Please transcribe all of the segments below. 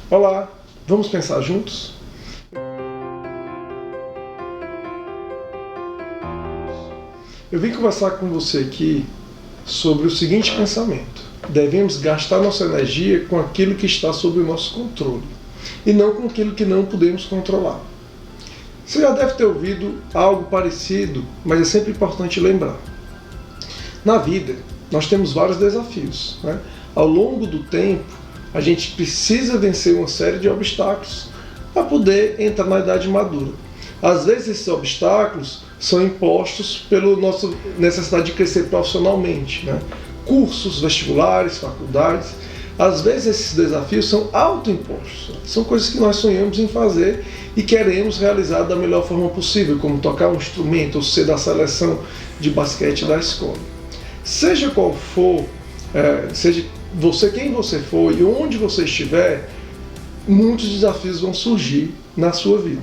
Olá, vamos pensar juntos? Eu vim conversar com você aqui sobre o seguinte pensamento: devemos gastar nossa energia com aquilo que está sob o nosso controle e não com aquilo que não podemos controlar. Você já deve ter ouvido algo parecido, mas é sempre importante lembrar. Na vida, nós temos vários desafios, né? Ao longo do tempo, a gente precisa vencer uma série de obstáculos para poder entrar na idade madura. Às vezes esses obstáculos são impostos pela nossa necessidade de crescer profissionalmente, né? Cursos, vestibulares, faculdades. Às vezes esses desafios são autoimpostos, são coisas que nós sonhamos em fazer e queremos realizar da melhor forma possível, como tocar um instrumento ou ser da seleção de basquete da escola. Seja qual for, seja você quem você for e onde você estiver, muitos desafios vão surgir na sua vida.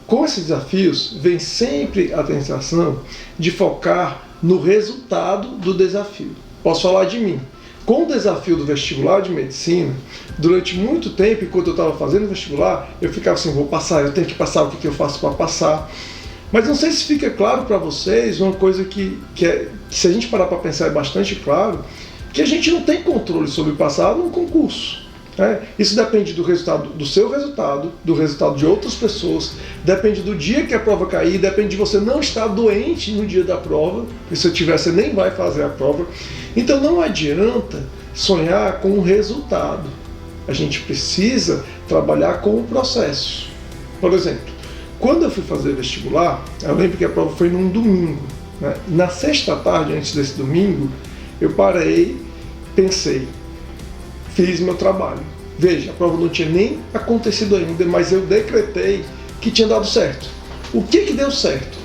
Com esses desafios, vem sempre a tentação de focar no resultado do desafio. Posso falar de mim. Com o desafio do vestibular de medicina, durante muito tempo, enquanto eu estava fazendo vestibular, eu ficava assim, vou passar, eu tenho que passar, o que eu faço para passar? Mas não sei se fica claro para vocês uma coisa que se a gente parar para pensar é bastante claro, que a gente não tem controle sobre passar num concurso. Isso depende do resultado, do seu resultado, do resultado de outras pessoas, depende do dia que a prova cair, depende de você não estar doente no dia da prova, porque se eu tiver, você nem vai fazer a prova. Então não adianta sonhar com o resultado, a gente precisa trabalhar com o processo. Por exemplo, quando eu fui fazer vestibular, eu lembro que a prova foi num domingo, né? Na sexta tarde, antes desse domingo, eu parei, pensei, fiz meu trabalho. Veja, a prova não tinha nem acontecido ainda, mas eu decretei que tinha dado certo. O que deu certo?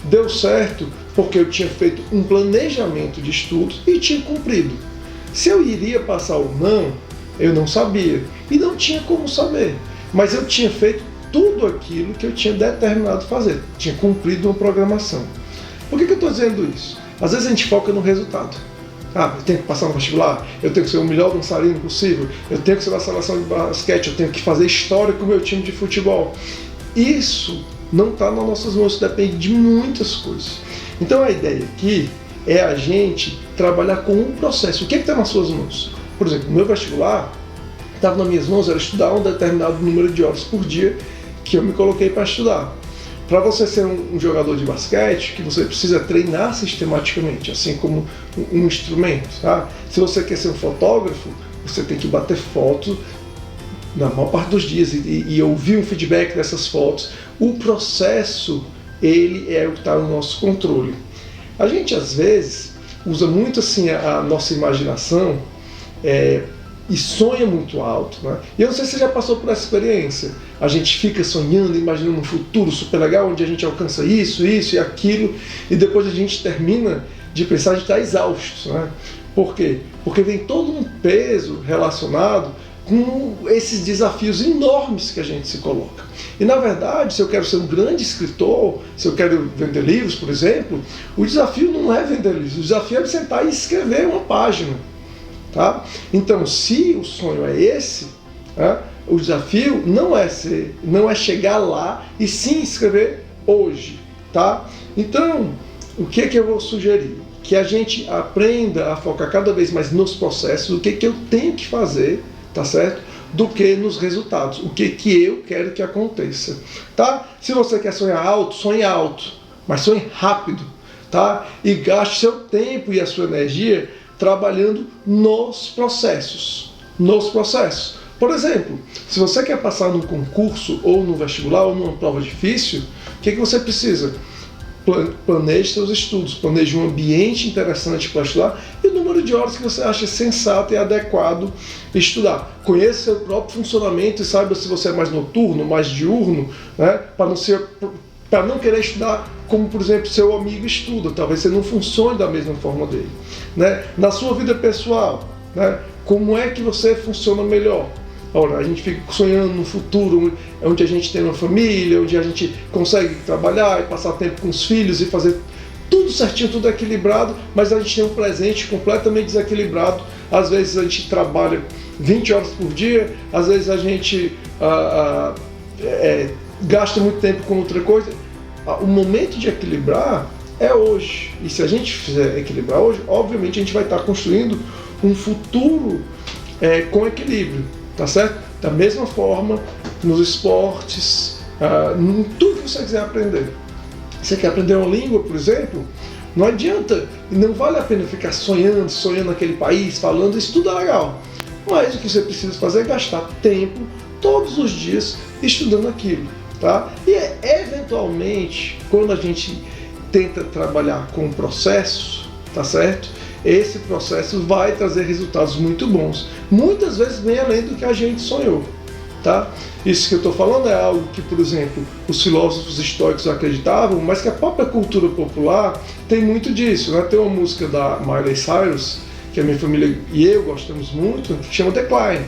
Deu certo porque eu tinha feito um planejamento de estudos e tinha cumprido. Se eu iria passar ou não, eu não sabia. E não tinha como saber. Mas eu tinha feito tudo aquilo que eu tinha determinado fazer. Tinha cumprido uma programação. Por que eu estou dizendo isso? Às vezes a gente foca no resultado. Eu tenho que passar no vestibular, eu tenho que ser o melhor dançarino possível, eu tenho que ser da seleção de basquete, eu tenho que fazer história com o meu time de futebol. Isso não está nas nossas mãos, depende de muitas coisas. Então a ideia aqui é a gente trabalhar com um processo. O que está nas suas mãos? Por exemplo, o meu vestibular estava nas minhas mãos, era estudar um determinado número de horas por dia que eu me coloquei para estudar. Para você ser um jogador de basquete, que você precisa treinar sistematicamente, assim como um instrumento. Tá? Se você quer ser um fotógrafo, você tem que bater foto na maior parte dos dias e ouvir um feedback dessas fotos. O processo, ele é o que está no nosso controle. A gente, às vezes, usa muito assim a nossa imaginação e sonha muito alto, né? E eu não sei se você já passou por essa experiência. A gente fica sonhando, imaginando um futuro super legal, onde a gente alcança isso e aquilo, e depois a gente termina de pensar, a gente está exausto, né? Por quê? Porque vem todo um peso relacionado com esses desafios enormes que a gente se coloca. E na verdade, se eu quero ser um grande escritor, se eu quero vender livros, por exemplo, o desafio não é vender livros, o desafio é sentar e escrever uma página. Tá? Então, se o sonho é esse, o desafio não é chegar lá e sim escrever hoje. Tá? Então, o que eu vou sugerir? Que a gente aprenda a focar cada vez mais nos processos, o que eu tenho que fazer, tá certo? Do que nos resultados, o que eu quero que aconteça. Tá? Se você quer sonhar alto, sonhe alto, mas sonhe rápido. Tá? E gaste seu tempo e a sua energia trabalhando nos processos. Por exemplo, se você quer passar num concurso, ou no vestibular, ou numa prova difícil, o que você precisa? Planeje seus estudos, planeje um ambiente interessante para estudar e o número de horas que você acha sensato e adequado estudar. Conheça seu próprio funcionamento e saiba se você é mais noturno, mais diurno, né? Para não querer estudar como, por exemplo, seu amigo estuda. Talvez você não funcione da mesma forma dele. Né? Na sua vida pessoal, né? Como é que você funciona melhor? Ora, a gente fica sonhando no futuro, onde a gente tem uma família, onde a gente consegue trabalhar e passar tempo com os filhos e fazer tudo certinho, tudo equilibrado, mas a gente tem um presente completamente desequilibrado às vezes a gente trabalha 20 horas por dia, às vezes a gente gasta muito tempo com outra coisa. O momento de equilibrar é hoje. E se a gente fizer equilibrar hoje, obviamente a gente vai estar construindo um futuro com equilíbrio, tá certo? Da mesma forma, nos esportes, em tudo que você quiser aprender. Você quer aprender uma língua, por exemplo? Não adianta, não vale a pena ficar sonhando naquele país, falando, isso tudo é legal. Mas o que você precisa fazer é gastar tempo, todos os dias, estudando aquilo, tá? E eventualmente, quando a gente tenta trabalhar com o processo, tá certo? Esse processo vai trazer resultados muito bons. Muitas vezes bem além do que a gente sonhou, tá? Isso que eu estou falando é algo que, por exemplo, os filósofos estoicos acreditavam, mas que a própria cultura popular tem muito disso, né? Tem uma música da Miley Cyrus, que a minha família e eu gostamos muito, que chama Decline,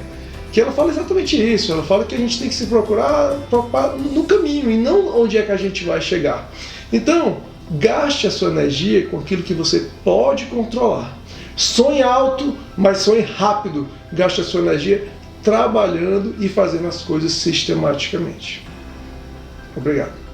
que ela fala exatamente isso. Ela fala que a gente tem que se preocupar no caminho e não onde é que a gente vai chegar. Então, gaste a sua energia com aquilo que você pode controlar. Sonhe alto, mas sonhe rápido. Gaste a sua energia trabalhando e fazendo as coisas sistematicamente. Obrigado.